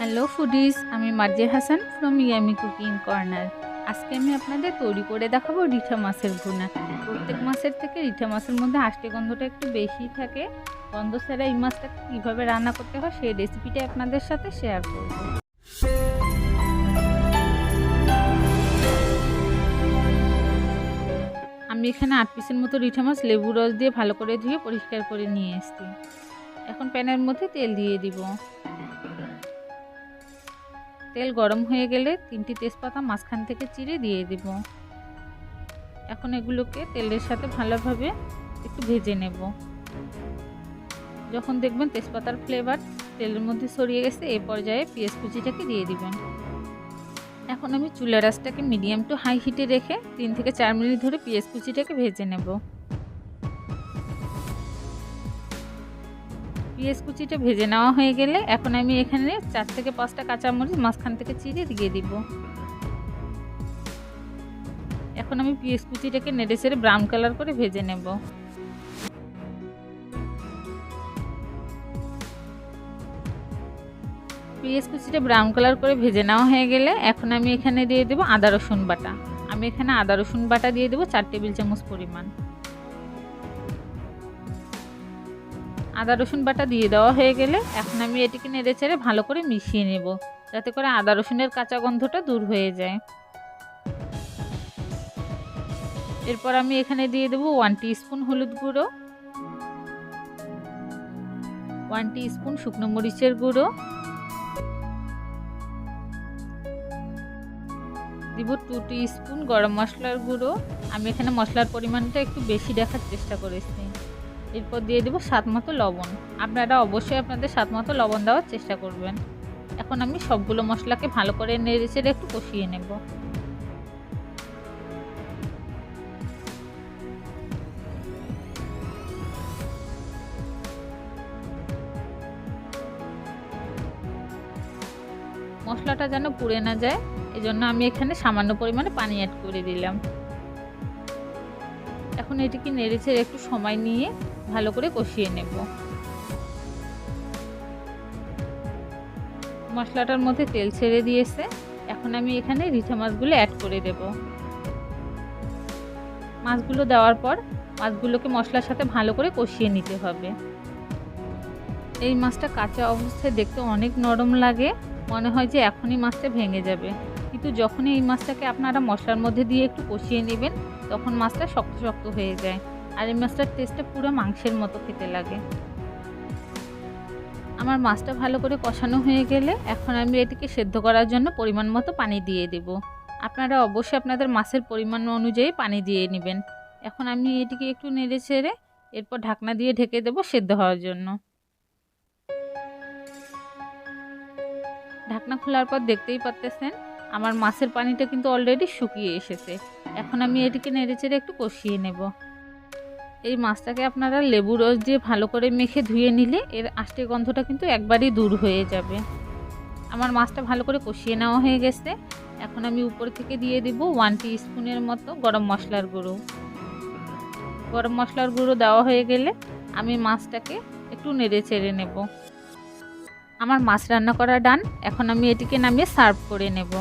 Hello foodies, আমি Marzia Hasan from Yummy Cooking Corner. আজকে আমি আপনাদের তৈরি করে দেখাবো রিঠা মাছের ভুনা। প্রত্যেক মাছের থেকে রিঠা মাছের মধ্যে আষ্টে গন্ধটা একটু বেশি থাকে। গন্ধ ছাড়া এই মাছটাকে কীভাবে রান্না করতে হয় সেই রেসিপিটা আপনাদের সাথে শেয়ার করব। আমি এখানে 8 পিসের মতো রিঠা মাছ লেবু রস দিয়ে ভালো করে ধুয়ে পরিষ্কার করে নিয়ে এসেছি। এখন প্যানের মধ্যে তেল দিয়ে দিব। তেল গরম হয়ে গেলে 3টি তেজপাতা মাঝখান থেকে চিড়ে দিয়ে দিব। এখন এগুলোকে তেলের সাথে ভালোভাবে একটু ভেজে নেব। যখন দেখবেন তেজপাতার ফ্লেভার তেলের মধ্যে ছড়িয়ে গেছে, এই পর্যায়ে পেঁয়াজ কুচিটাকে দিয়ে দিবেন। এখন আমি চুলার আঁচটাকে মিডিয়াম টু হাই হিটে রেখে 3 থেকে 4 মিনিট ধরে পেঁয়াজ কুচিটাকে ভেজে নেব। পেঁয়াজ কুচিটা ভেজে নেওয়া হয়ে গেলে এখন আমি এখানে 4 থেকে 5টা কাঁচামরিচ মাঝখান থেকে চিড়ে দিয়ে দিব। এখন আমি পেঁয়াজ কুচিটাকে নেড়ে চেড়ে ব্রাউন কালার করে ভেজে নেব। পেঁয়াজ কুচিটা ব্রাউন কালার করে ভেজে নেওয়া হয়ে গেলে এখন আমি এখানে দিয়ে দেব আদা রসুন বাটা। আমি এখানে আদা রসুন বাটা দিয়ে দেব 4 টেবিল চামচ পরিমাণ। আদা রসুন বাটা দিয়ে দেওয়া হয়ে গেলে এখন আমি এটিকে নেড়ে চেড়ে ভালো করে মিশিয়ে নেব, যাতে করে আদা রসুনের কাঁচা গন্ধটা দূর হয়ে যায়। এরপর আমি এখানে দিয়ে দেব 1 টিস্পুন হলুদ গুঁড়ো, 1 টিস্পুন শুকনো মরিচের গুঁড়ো, দিব 2 টিস্পুন গরম মশলার গুঁড়ো। আমি এখানে মশলার পরিমাণটা একটু বেশি রাখার চেষ্টা করেছি। এরপর দিয়ে দেব স্বাদ মতো লবণ। আপনারা অবশ্যই আপনাদের স্বাদ মতো লবণ দেওয়ার চেষ্টা করবেন। এখন আমি সবগুলো মশলাকে ভালো করে নেড়ে চেড়ে একটু কষিয়ে নেব। মশলাটা যেন পুড়ে না যায়, এজন্য আমি এখানে সামান্য পরিমাণে পানি অ্যাড করে দিলাম। এখন এটিকে নেড়ে চেড়ে একটু সময় নিয়ে ভালো করে কষিয়ে নেব। মশলাটার মধ্যে তেল ছেড়ে দিয়েছে, এখন আমি এখানে রিঠা মাছগুলো অ্যাড করে দেব। মাছগুলো দেওয়ার পর মাছগুলোকে মশলার সাথে ভালো করে কষিয়ে নিতে হবে। এই মাছটা কাঁচা অবস্থায় দেখতে অনেক নরম লাগে, মনে হয় যে এখনই মাছটা ভেঙে যাবে, কিন্তু যখনই এই মাছটাকে আপনারা মশলার মধ্যে দিয়ে একটু কষিয়ে নেবেন তখন মাছটা শক্ত শক্ত হয়ে যায়, আর এই মাছটার টেস্টটা পুরো মাংসের মতো খেতে লাগে। আমার মাছটা ভালো করে কষানো হয়ে গেলে এখন আমি এটিকে সেদ্ধ করার জন্য পরিমাণ মতো পানি দিয়ে দেব। আপনারা অবশ্যই আপনাদের মাছের পরিমাণ অনুযায়ী পানি দিয়ে নেবেন। এখন আমি এটিকে একটু নেড়ে ছেড়ে এরপর ঢাকনা দিয়ে ঢেকে দেব সেদ্ধ হওয়ার জন্য। ঢাকনা খোলার পর দেখতেই পাচ্ছেন আমার মাছের পানিটা কিন্তু অলরেডি শুকিয়ে এসেছে। এখন আমি এটিকে নেড়ে চেড়ে একটু কষিয়ে নেব। এই মাছটাকে আপনারা লেবু রস দিয়ে ভালো করে মেখে ধুয়ে নিলে এর আষ্টে গন্ধটা কিন্তু একবারই দূর হয়ে যাবে। আমার মাছটা ভালো করে কষিয়ে নেওয়া হয়ে গেছে। এখন আমি উপর থেকে দিয়ে দিব 1 টিস্পুনের মতো গরম মশলার গুঁড়ো। গরম মশলার গুঁড়ো দেওয়া হয়ে গেলে আমি মাছটাকে একটু নেড়ে চেড়ে নেব। আমার মাছ রান্না করা ডান। এখন আমি এটিকে নামিয়ে সার্ভ করে নেব।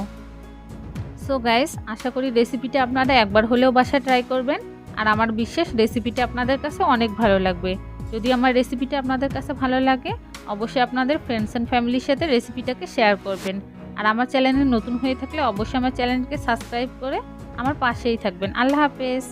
সো গাইস, আশা করি রেসিপিটা আপনারা একবার হলেও বাসায় ট্রাই করবেন, আর আমার বিশ্বাস রেসিপিটা আপনাদের কাছে অনেক ভালো লাগবে। যদি আমার রেসিপিটা আপনাদের কাছে ভালো লাগে অবশ্যই আপনাদের ফ্রেন্ডস অ্যান্ড ফ্যামিলির সাথে রেসিপিটাকে শেয়ার করবেন। আর আমার চ্যানেলে নতুন হয়ে থাকলে অবশ্যই আমার চ্যানেলকে সাবস্ক্রাইব করে আমার পাশেই থাকবেন। আল্লাহ হাফেজ।